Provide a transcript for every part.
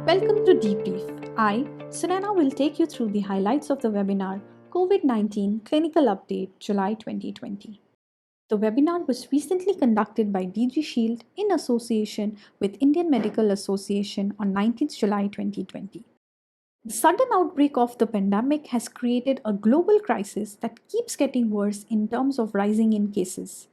Welcome to Debrief. I, Sunana, will take you through the highlights of the webinar COVID-19 Clinical Update July 2020. The webinar was recently conducted by DG Shield in association with Indian Medical Association on 19th July 2020. The sudden outbreak of the pandemic has created a global crisis that keeps getting worse in terms of rising in cases.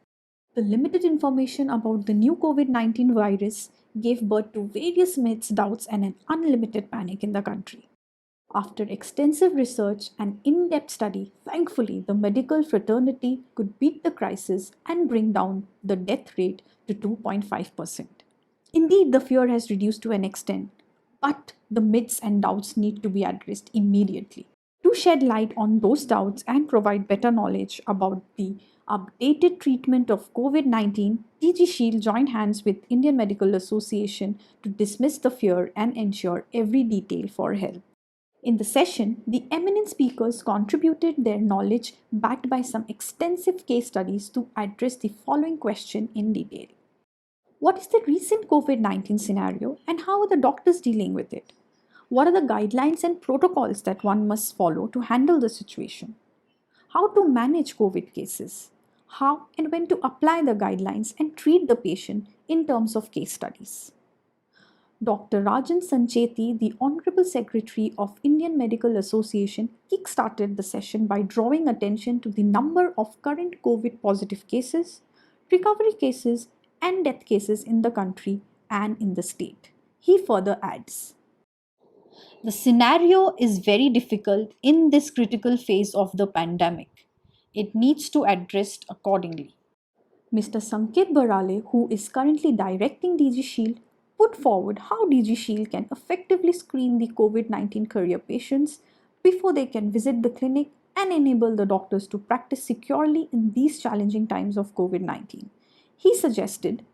The limited information about the new COVID-19 virus gave birth to various myths, doubts, and an unlimited panic in the country. After extensive research and in-depth study, thankfully, the medical fraternity could beat the crisis and bring down the death rate to 2.5%. Indeed, the fear has reduced to an extent, but the myths and doubts need to be addressed immediately. To shed light on those doubts and provide better knowledge about the updated treatment of COVID-19, DG Shield joined hands with Indian Medical Association to dismiss the fear and ensure every detail for health. In the session, the eminent speakers contributed their knowledge backed by some extensive case studies to address the following question in detail. What is the recent COVID-19 scenario and how are the doctors dealing with it? What are the guidelines and protocols that one must follow to handle the situation? How to manage COVID cases? How and when to apply the guidelines and treat the patient in terms of case studies? Dr. Rajan Sancheti, the Honorable Secretary of Indian Medical Association, kick-started the session by drawing attention to the number of current COVID positive cases, recovery cases, and death cases in the country and in the state. He further adds, the scenario is very difficult in this critical phase of the pandemic. It needs to be addressed accordingly. Mr. Sanket Barale, who is currently directing DG Shield, put forward how DG Shield can effectively screen the COVID-19 career patients before they can visit the clinic and enable the doctors to practice securely in these challenging times of COVID-19. He suggested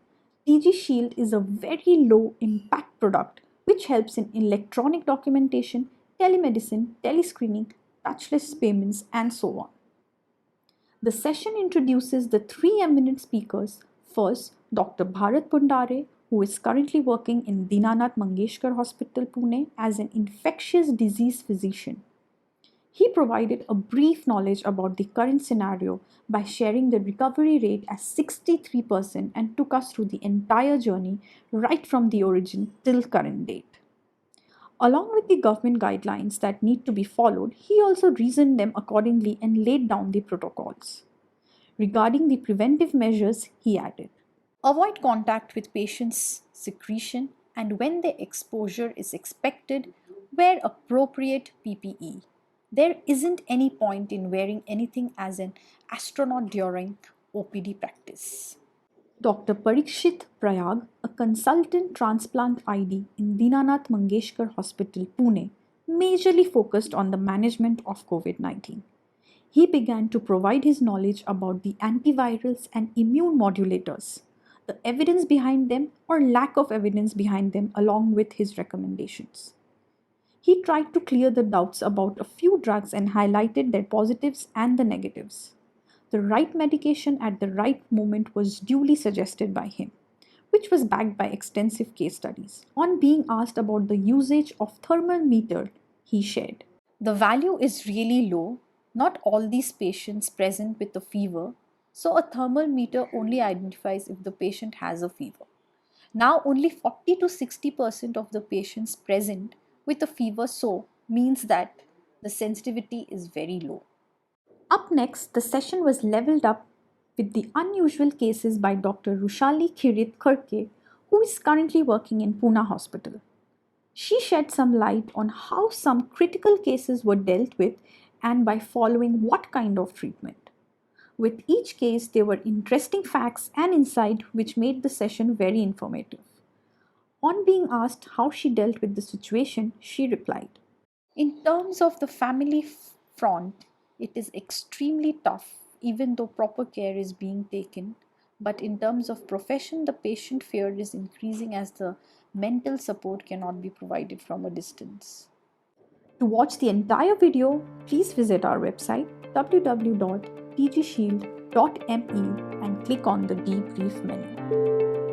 DG Shield is a very low impact product which helps in electronic documentation, telemedicine, telescreening, touchless payments, and so on. The session introduces the three eminent speakers. First, Dr. Bharat Pundare, who is currently working in Dinanath Mangeshkar Hospital, Pune as an infectious disease physician. He provided a brief knowledge about the current scenario by sharing the recovery rate as 63% and took us through the entire journey right from the origin till current date. Along with the government guidelines that need to be followed, he also reasoned them accordingly and laid down the protocols. Regarding the preventive measures, he added, avoid contact with patients' secretion and when the exposure is expected, wear appropriate PPE. There isn't any point in wearing anything as an astronaut during OPD practice. Dr. Parikshit Prayag, a consultant transplant ID in Dinanath Mangeshkar Hospital, Pune, majorly focused on the management of COVID-19. He began to provide his knowledge about the antivirals and immune modulators, the evidence behind them or lack of evidence behind them, along with his recommendations. He tried to clear the doubts about a few drugs and highlighted their positives and the negatives. The right medication at the right moment was duly suggested by him, which was backed by extensive case studies. On being asked about the usage of thermal meter, he shared, the value is really low. Not all these patients present with a fever, so a thermal meter only identifies if the patient has a fever. Now only 40 to 60% of the patients present with a fever means that the sensitivity is very low. Up next, the session was leveled up with the unusual cases by Dr. Rushali Kirit Kharke, who is currently working in Pune Hospital. She shed some light on how some critical cases were dealt with and by following what kind of treatment. With each case, there were interesting facts and insight which made the session very informative. On being asked how she dealt with the situation, she replied, in terms of the family front, it is extremely tough, even though proper care is being taken. But in terms of profession, the patient fear is increasing as the mental support cannot be provided from a distance. To watch the entire video, please visit our website www.dgshield.me and click on the debrief menu.